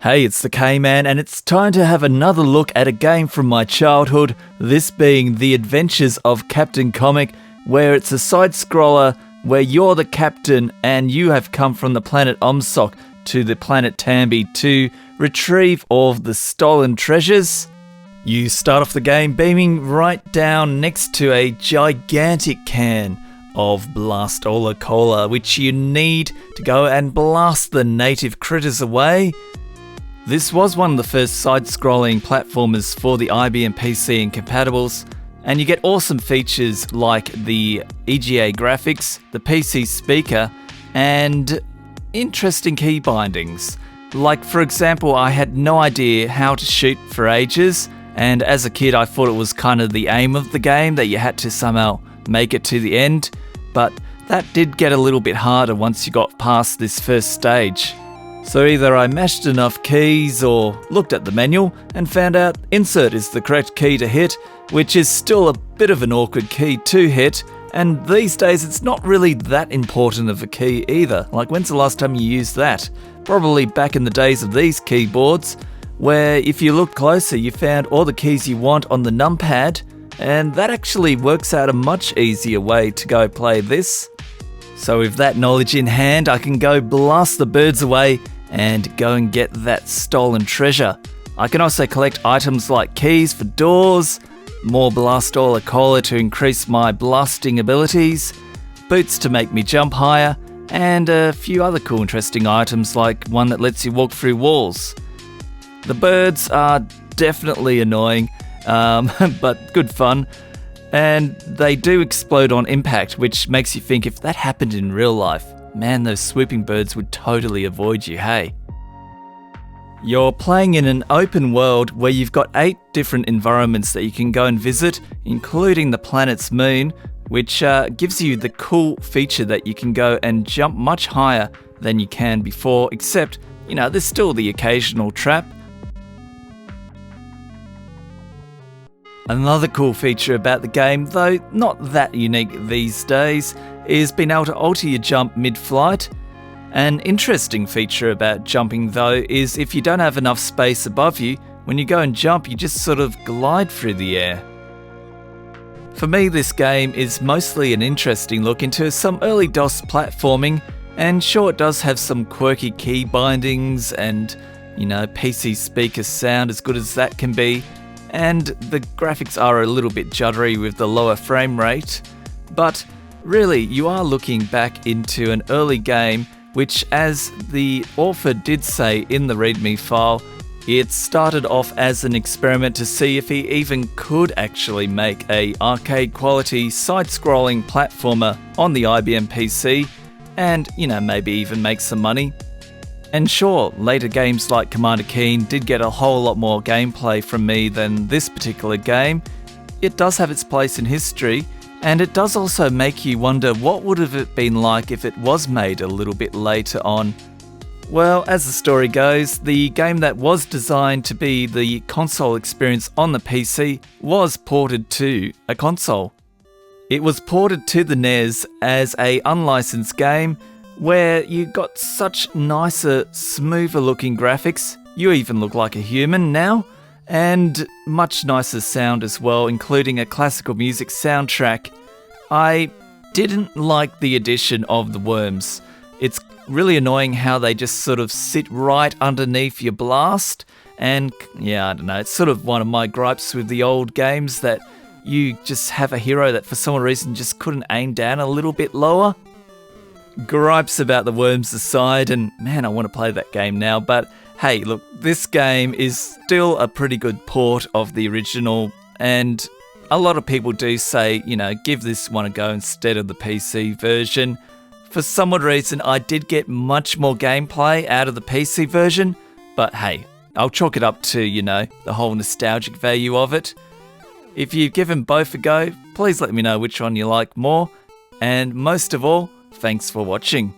Hey, it's the K-Man, and it's time to have another look at a game from my childhood, this being The Adventures of Captain Comic, where it's a side-scroller where you're the captain and you have come from the planet Omsok to the planet Tambi to retrieve all of the stolen treasures. You start off the game beaming right down next to a gigantic can of Blastola Cola, which you need to go and blast the native critters away. This was one of the first side-scrolling platformers for the IBM PC and compatibles, and you get awesome features like the EGA graphics, the PC speaker, and interesting key bindings. Like, for example, I had no idea how to shoot for ages, and as a kid I thought it was kind of the aim of the game that you had to somehow make it to the end, but that did get a little bit harder once you got past this first stage. So either I mashed enough keys or looked at the manual and found out insert is the correct key to hit, which is still a bit of an awkward key to hit, and these days it's not really that important of a key either. Like, when's the last time you used that? Probably back in the days of these keyboards, where if you look closer you found all the keys you want on the numpad, and that actually works out a much easier way to go play this. So with that knowledge in hand, I can go blast the birds away and go and get that stolen treasure. I can also collect items like keys for doors, more Blastola Cola to increase my blasting abilities, boots to make me jump higher, and a few other cool interesting items like one that lets you walk through walls. The birds are definitely annoying, but good fun. And they do explode on impact, which makes you think if that happened in real life, man, those swooping birds would totally avoid you, hey? You're playing in an open world where you've got 8 different environments that you can go and visit, including the planet's moon, which gives you the cool feature that you can go and jump much higher than you can before, except, there's still the occasional trap. Another cool feature about the game, though not that unique these days, is being able to alter your jump mid-flight. An interesting feature about jumping, though, is if you don't have enough space above you, when you go and jump you just sort of glide through the air. For me, this game is mostly an interesting look into some early DOS platforming, and sure, it does have some quirky key bindings and, PC speaker sound as good as that can be. And the graphics are a little bit juddery with the lower frame rate, but really you are looking back into an early game which, as the author did say in the README file, it started off as an experiment to see if he even could actually make a arcade quality side-scrolling platformer on the IBM PC and, maybe even make some money. And sure, later games like Commander Keen did get a whole lot more gameplay from me than this particular game. It does have its place in history, and it does also make you wonder what would have it been like if it was made a little bit later on. Well, as the story goes, the game that was designed to be the console experience on the PC was ported to a console. It was ported to the NES as an unlicensed game, where you got such nicer, smoother looking graphics, you even look like a human now, and much nicer sound as well, including a classical music soundtrack. I didn't like the addition of the worms. It's really annoying how they just sort of sit right underneath your blast, and I don't know, it's sort of one of my gripes with the old games, that you just have a hero that for some reason just couldn't aim down a little bit lower. Gripes about the worms aside, and man, I want to play that game now, but hey, look, this game is still a pretty good port of the original, and a lot of people do say, give this one a go instead of the PC version. For some odd reason, I did get much more gameplay out of the PC version, but hey, I'll chalk it up to, the whole nostalgic value of it. If you've given both a go, please let me know which one you like more, and most of all, thanks for watching.